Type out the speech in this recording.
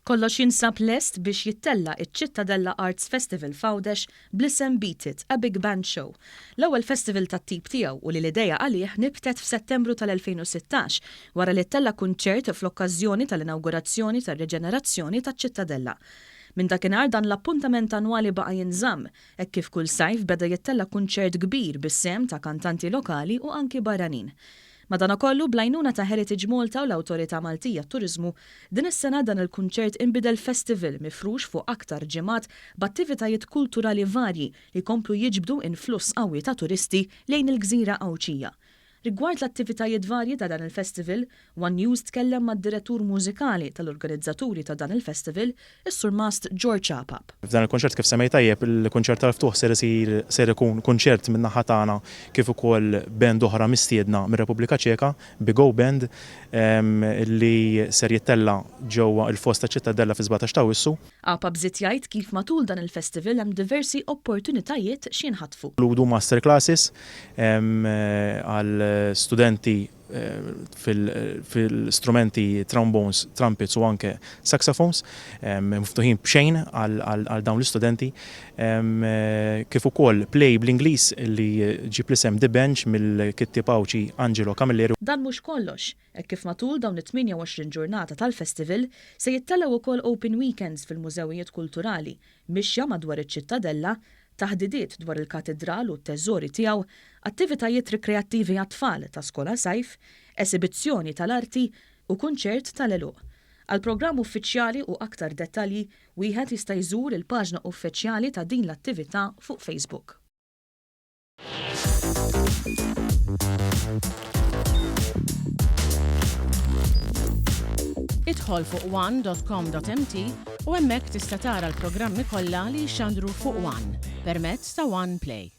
Kollox jinsab lest biex jittella iċ-Ċittadella Arts Festival f'Għawdex bl-isem Beat It, a Big Band Show. L-ewwel festival tat-tip tiegħu u li l-idea għalih nibtet f'Settembru tal-2016 wara li ttella kunċert fl-okkażjoni tal-inawgurazzjoni tar-reġenerazzjoni taċ-Ċittadella. Minn dakinhar dan l-appuntament annwali baqa' jinżamm, hekk kif kull sajf beda jittella kunċert kbir bis-sem ta' kantanti lokali u anki barranin. Madankollu blajnuna ta' Heritage Malta u l-Awtorità Maltija t-Turiżmu din is-sena dan il-kunċert inbidel festival mifrux fuq aktar ġimgħat b'attivitajiet kulturali varji li jkomplu jiġbdu influss qawwi ta' turisti lejn il-gżira Awċija. Rigward l-attivitajiet varji ta' dan il-festival, One News tkellem mad-direttur mużikali tal-organizzaturi ta' dan il-festival, is-Sur Mast George Apap. F'dan il-kunċert kif semmejt tajjeb, il-kunċert tal-ftuħ ser ikun kunċert minn naħa tagħna kif ukoll band oħra mistiedna mir-Repubblika Ċeka, Big O Band, li ser jittella ġewwa il-fost ta' Ċittadella fi 17 ta' Awwissu. Apap żied jgħid kif matul dan il-festival hemm diversi opportunitajiet x'jinħatfu. L-udu master classes għal studenti fil-strumenti trombones, trumpets u anke saxophones, miftuħin b'xejn għal dawn l-istudenti, kif ukoll play bl-Ingliż li ġib l-isem The Bench mill-kittieb Awċi Angelo Camilleri. Dan mhux kollox, hekk kif matul dawn it-28 ġurnata tal-festival se jittellaw ukoll open weekends fil-mużewijiet kulturali, mixja madwar iċ-Ċittadella, taħdidiet dwar il-katedral u t-teżori tiegħu, attivitajiet rikreattivi għat-tfal ta' skola sajf, esibizzjoni tal-arti u kunċert tal-eluq. Għal-programm uffiċjali u aktar dettalji wieħed jista' jżur il-paġna uffiċjali ta' din l-attività fuq Facebook. Idħol fuq one.com.mt u hemmhekk tista' tara l-programmi kollha li jxandru fuq One permezz ta' One Play.